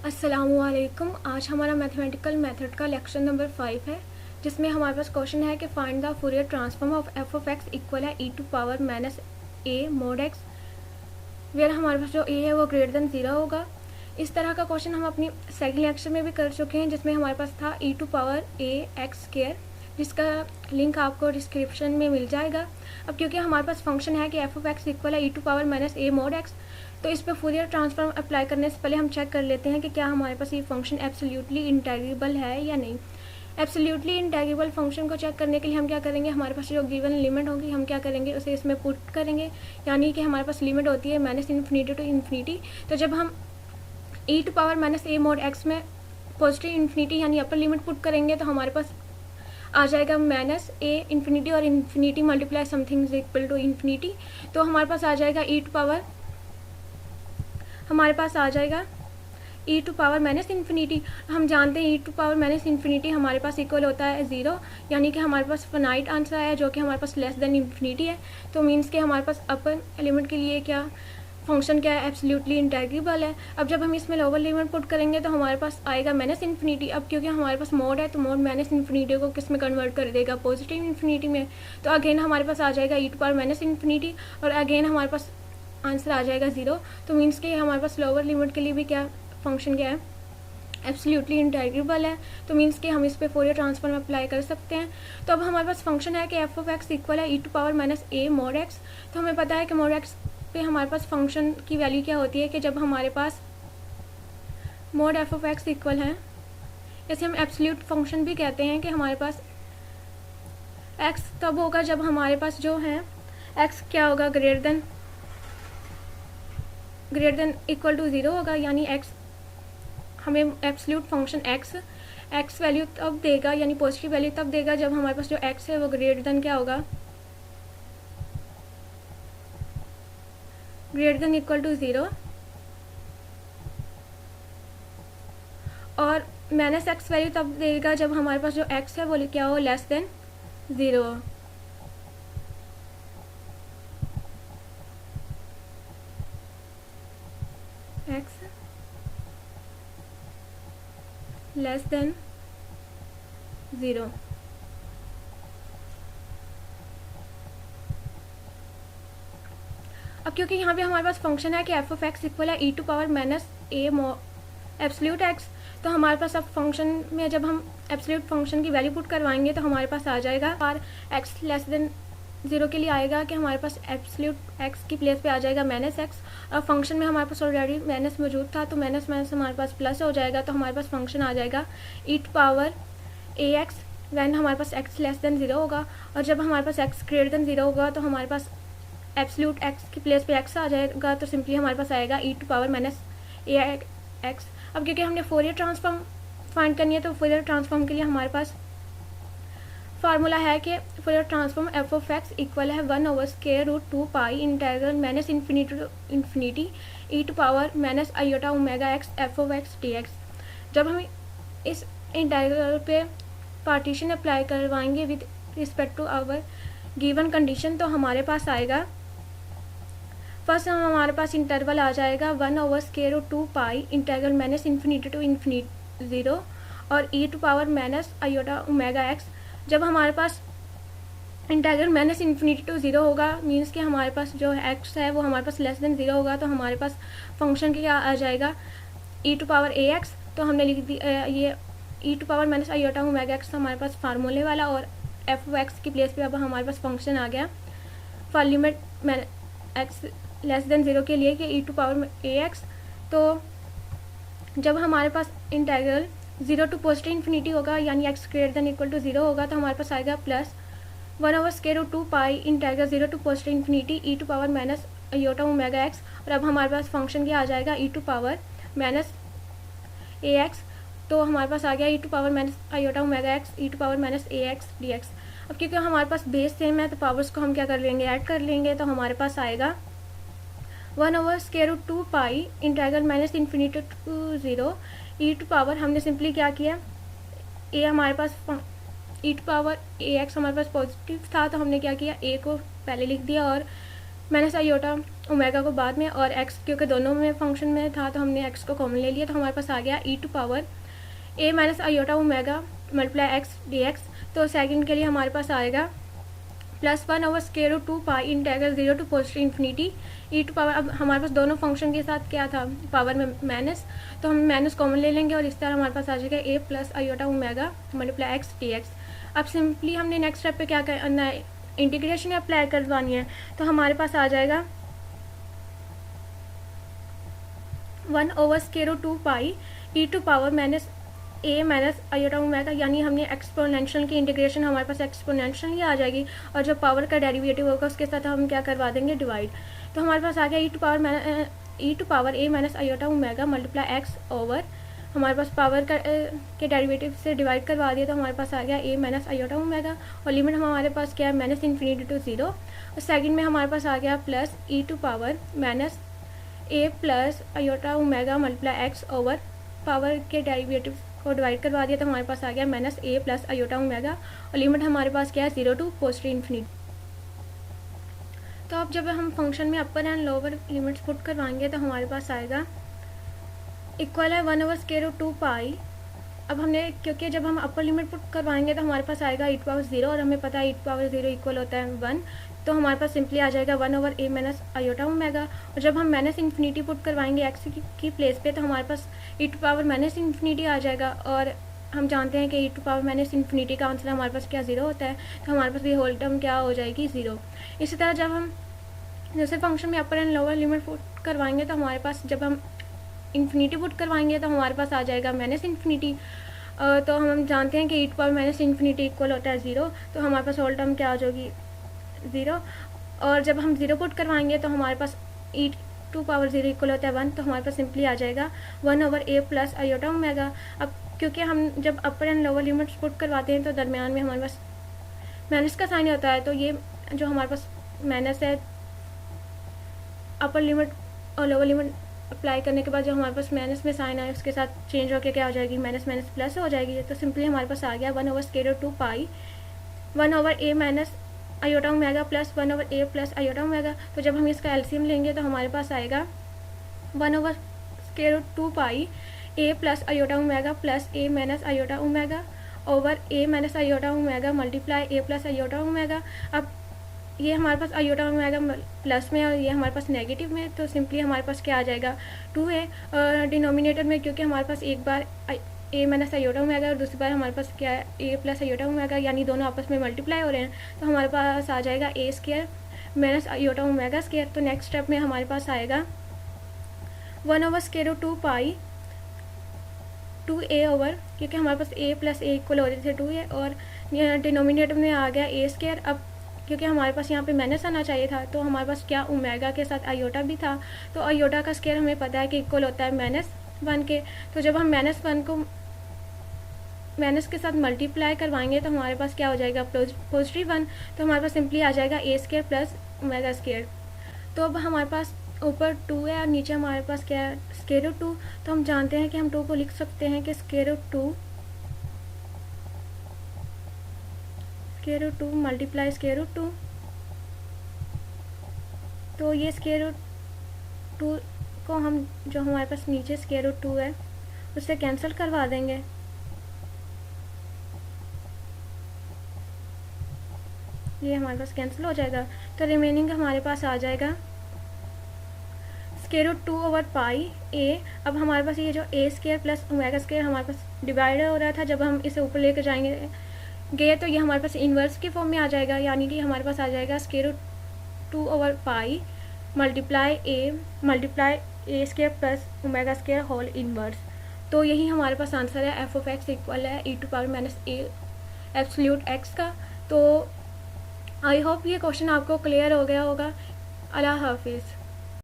अस्सलामुअलैकुम। आज हमारा मैथमेटिकल मेथड का लेक्चर नंबर 5 है, जिसमें हमारे पास क्वेश्चन है कि find the Fourier transform of f of x equal है ई to power minus a mod x, where हमारे पास जो ए है वो ग्रेटर देन 0 होगा। इस तरह का क्वेश्चन हम अपनी सेकंड लेक्चर में भी कर चुके हैं, जिसमें हमारे पास था e to power A x square, जिसका लिंक आपको डिस्क्रिप्शन में मिल जाएगा। अब क्योंकि हमारे पास फंक्शन है कि एफ ऑफ एक्स इक्वल है ई to power minus a mod x, तो इस पर फूरियर ट्रांसफॉर्म अप्लाई करने से पहले हम चेक कर लेते हैं कि क्या हमारे पास ये फंक्शन एब्सोल्युटली इंटेग्रेबल है या नहीं। एब्सोल्युटली इंटेग्रेबल फंक्शन को चेक करने के लिए हम क्या करेंगे, हमारे पास जो गिवन लिमिट होगी हम क्या करेंगे, उसे इसमें पुट करेंगे। यानी कि हमारे पास लिमिट होती है माइनस इन्फिनिटी टू इन्फिनिटी। तो जब हम e to power minus a mod x में पॉजिटिव इन्फिनिटी यानी अपर लिमिट पुट करेंगे तो हमारे पास आ जाएगा माइनस ए इन्फिनिटी और infinity multiply something is equal to infinity. तो हमारे पास आ जाएगा ई टू पावर माइनस इन्फिनिटी। हम जानते हैं e to power minus infinity हमारे पास इक्वल होता है 0, यानी कि हमारे पास फाइनाइट आंसर आया जो कि हमारे पास लेस देन इन्फिनिटी है। तो मीन्स कि हमारे पास अपर लिमिट के लिए क्या फंक्शन क्या है, एब्सोल्युटली इंटेग्रेबल है। अब जब हम इसमें लोअर लिमिट पुट करेंगे तो हमारे पास आएगा माइनस इन्फिनिटी। अब क्योंकि हमारे पास मोड है तो मोड माइनस इन्फिनिटी को किस में कन्वर्ट कर देगा, पॉजिटिव इन्फिनिटी में। तो अगेन हमारे पास आ जाएगा ई टू पावर माइनस इन्फिनिटी और अगेन हमारे पास आंसर आ जाएगा 0। तो मीन्स कि हमारे पास लोअर लिमिट के लिए भी क्या फंक्शन क्या है, एब्सोल्युटली इंटेग्रेबल है। तो मीन्स कि हम इस पर फूरियर ट्रांसफॉर्म अप्लाई कर सकते हैं। तो अब हमारे पास फंक्शन है कि एफ ऑफ एक्स इक्वल है ई to power minus a mod x. तो हमें पता है कि मोड एक्स पे हमारे पास फंक्शन की वैल्यू क्या होती है कि जब हमारे पास mod f of x equal है, जैसे हम एब्सोल्यूट फंक्शन भी कहते हैं कि हमारे पास एक्स तब होगा जब हमारे पास जो है एक्स क्या होगा, ग्रेटर देन इक्वल टू 0 होगा। यानी एक्स हमें एब्सोल्यूट फंक्शन एक्स वैल्यू तब देगा, यानी पॉजिटिव वैल्यू तब देगा जब हमारे पास जो एक्स है वो ग्रेटर देन क्या होगा, ग्रेटर देन इक्वल टू 0। और माइनस एक्स वैल्यू तब देगा जब हमारे पास जो एक्स है वो क्या हो, less than 0। X less than 0। अब क्योंकि यहाँ पे हमारे पास फंक्शन है कि एफ ऑफ एक्स इक्वल है ई to power minus A absolute x, तो हमारे पास अब फंक्शन में जब हम एब्सोल्यूट फंक्शन की वैल्यू पुट करवाएंगे तो हमारे पास आ जाएगा और एक्स लेस देन 0 के लिए आएगा कि हमारे पास एब्सोल्यूट एक्स की प्लेस पे आ जाएगा माइनस एक्स। और फंक्शन में हमारे पास ऑलरेडी माइनस मौजूद था तो माइनस माइनस हमारे पास प्लस हो जाएगा। तो हमारे पास फंक्शन आ जाएगा ई to power A x when हमारे पास एक्स लेस देन 0 होगा। और जब हमारे पास एक्स ग्रेटर देन 0 होगा तो हमारे पास एब्सोल्यूट एक्स की प्लेस पे एक्स आ जाएगा। तो सिंपली हमारे पास आएगा e to power minus A x. अब क्योंकि हमने फूरियर ट्रांसफॉर्म फाइंड करनी है तो फूरियर ट्रांसफॉर्म के लिए हमारे पास फार्मूला है कि Fourier transform F of x equal है 1/√2 pi integral minus infinity to infinity E to power minus iota omega X F of X D X. जब हम इस इंटीग्रल पे पार्टीशन अप्लाई करवाएंगे with respect to our given condition तो हमारे पास आएगा, फर्स्ट हमारे पास इंटरवल आ जाएगा 1/√2 pi integral minus infinity to infinity 0 और E to power minus iota omega X. जब हमारे पास इंटीग्रल माइनस इन्फिनिटी टू 0 होगा मीन्स कि हमारे पास जो एक्स है वो हमारे पास लेस देन 0 होगा। तो हमारे पास फंक्शन क्या आ जाएगा, ई टू पावर ए एक्स। तो हमने लिख दी ये E to power minus iota omega X हमारे पास फार्मूले वाला, और एफ ऑफ एक्स की प्लेस पे अब हमारे पास फंक्शन आ गया for limit X less than 0 के लिए कि E to power A X. तो जब हमारे पास इंटीग्रल 0 टू पॉजिटिव इन्फिनिटी होगा यानी X greater than equal to 0 होगा तो हमारे पास आएगा plus 1/√2 pi integral 0 to positive infinity E to power minus iota omega X. और अब हमारे पास फंक्शन क्या आ जाएगा, ई to power minus A X. तो हमारे पास आ गया E to power minus iota omega X E to power minus A X D X. अब क्योंकि हमारे पास बेस सेम है तो पावर्स को हम क्या कर लेंगे, ऐड कर लेंगे। तो हमारे पास आएगा 1/√2 pi integral minus infinity to 0 E to power, हमने सिंपली क्या किया, ए हमारे पास E to power A X हमारे पास पॉजिटिव था तो हमने क्या किया, ए को पहले लिख दिया और माइनस आयोटा ओमेगा को बाद में, और एक्स क्योंकि दोनों में फंक्शन में था तो हमने एक्स को कॉमन ले लिया, तो हमारे पास आ गया E to power A minus iota omega multiply X D X. तो सेकंड के लिए हमारे पास आएगा +1 over square root 2 pi integral 0 to positive infinity E to power. अब हमारे पास दोनों फंक्शन के साथ क्या था, पावर में माइनस, तो हम माइनस कॉमन ले लेंगे और इस तरह हमारे पास आ जाएगा A plus iota omega multiply X D X. अब सिंपली हमने नेक्स्ट स्टेप पे क्या करना है, इंटीग्रेशन अप्लाई करवानी है, तो हमारे पास आ जाएगा 1 over square root 2 pi e to power minus a minus iota omega, यानी हमने एक्सपोनेंशियल की इंटीग्रेशन हमारे पास एक्सपोनेंशियल ही आ जाएगी, और जो पावर का डेरिवेटिव होगा उसके साथ हम क्या करवा देंगे, डिवाइड। तो हमारे पास आ गया E to power A minus iota omega multiply x over, हमारे पास पावर का के डेरिवेटिव से डिवाइड करवा दिया, तो हमारे पास आ गया ए माइनस आयोटा ओमेगा, और लिमिट हमारे पास क्या है, माइनस इन्फिनिटी टू 0। और सेकंड में हमारे पास आ गया plus e to power minus a plus iota omega multiply x over, power के डेरिवेटिव को डिवाइड करवा दिया, तो हमारे पास आ गया minus a plus iota omega, और लिमिट हमारे पास क्या है, 0 टू पॉजिटिव इन्फिनिटी। तो अब जब हम फंक्शन में अपर एंड लोअर लिमिट्स पुट करवाएंगे तो हमारे पास आएगा इक्वल है 1 ओवर स्क्वायर रूट 2 पाई। अब हमने क्योंकि जब हम अपर लिमिट पुट करवाएंगे तो हमारे पास आएगा ई टू पावर 0, और हमें पता है ई टू पावर 0 इक्वल होता है 1, तो हमारे पास सिंपली आ जाएगा 1 over A minus iota omega. और जब हम माइनस इन्फिनिटी पुट करवाएंगे एक्स की प्लेस पे, तो हमारे पास E to power minus infinity आ जाएगा, और हम जानते हैं कि E to power minus infinity का आंसर हमारे पास क्या 0 होता है, तो हमारे पास ये होल टर्म क्या हो जाएगी, 0। इसी तरह जब हम जैसे फंक्शन में अपर एंड लोअर लिमिट पुट करवाएंगे तो हमारे पास जब हम इन्फिनिटी पुट करवाएंगे तो हमारे पास आ जाएगा माइनस इन्फिनिटी, तो हम जानते हैं कि E to power minus infinity equal होता है 0, तो हमारे पास होल टर्म क्या हो जाएगी, 0। और जब हम 0 पुट करवाएंगे तो हमारे पास ई टू पावर 0 इक्वल होता है 1, तो हमारे पास सिंपली आ जाएगा 1 over A plus iota omega. अब क्योंकि हम जब अपर एंड लोअर लिमिट्स पुट करवाते हैं तो दरमियान में हमारे पास माइनस का साइन होता है, तो ये जो हमारे पास माइनस है अपर लिमिट और लोअर लिमिट अप्लाई करने के बाद जो हमारे पास माइनस में साइन आए उसके साथ चेंज होकर क्या हो जाएगी, माइनस माइनस प्लस हो जाएगी। तो सिंपली हमारे पास आ गया 1 over square root 2 pi 1 over A minus iota omega plus 1 over A plus iota omega. तो जब हम इसका एलसीएम लेंगे तो हमारे पास आएगा 1 over square root 2 pi A plus iota omega plus A minus iota omega over A minus iota omega multiply A plus iota omega. अब ये हमारे पास आयोटा ओमेगा प्लस में और ये हमारे पास नेगेटिव में, तो सिंपली हमारे पास क्या आ जाएगा 2 है, और डिनोमिनेटर में क्योंकि हमारे पास एक बार ए माइनस आयोटा ओमेगा और दूसरी बार हमारे पास क्या है ए प्लस आयोटा ओमेगा, यानी दोनों आपस में मल्टीप्लाई हो रहे हैं, तो हमारे पास आ जाएगा A square minus iota omega square. तो नेक्स्ट स्टेप में हमारे पास आएगा 1 over square root 2 pi 2a over, क्योंकि हमारे पास a प्लस ए इक्वल हो रहे थे 2 है, और डिनोमिनेटर में आ गया ए स्क्वायर। अब क्योंकि हमारे पास यहाँ पे माइनस आना चाहिए था, तो हमारे पास क्या ओमेगा के साथ आयोटा भी था, तो आयोटा का स्क्वायर हमें पता है कि इक्वल होता है -1 के। तो जब हम -1 को माइनस के साथ मल्टीप्लाई करवाएंगे तो हमारे पास क्या हो जाएगा पॉजिटिव 1, तो हमारे पास सिंपली आ जाएगा A square plus omega square. तो अब हमारे पास ऊपर 2 है और नीचे हमारे पास क्या है स्क्वायर रूट 2, तो हम जानते हैं कि हम 2 को लिख सकते हैं कि square root 2 multiply square root 2। तो ये स्क्वायर रूट 2 को हम जो हमारे पास नीचे स्क्वायर रूट 2 है उससे कैंसिल करवा देंगे, ये हमारे पास कैंसिल हो जाएगा। तो रिमेनिंग हमारे पास आ जाएगा स्क्वायर रूट 2 ओवर पाई ए। अब हमारे पास ये जो ए स्क्वायर प्लस ओमेगा स्क्वायर हमारे पास डिवाइड हो रहा था, जब हम इसे ऊपर लेकर जाएंगे तो ये हमारे पास इन्वर्स के फॉर्म में आ जाएगा, यानी कि हमारे पास आ जाएगा square root 2 over pi multiply A square plus omega square whole inverse. तो यही हमारे पास आंसर है एफ ऑफ एक्स इक्वल है ई to power minus A absolute X का। तो आई होप ये क्वेश्चन आपको क्लियर हो गया होगा। अल्लाह हाफिज़।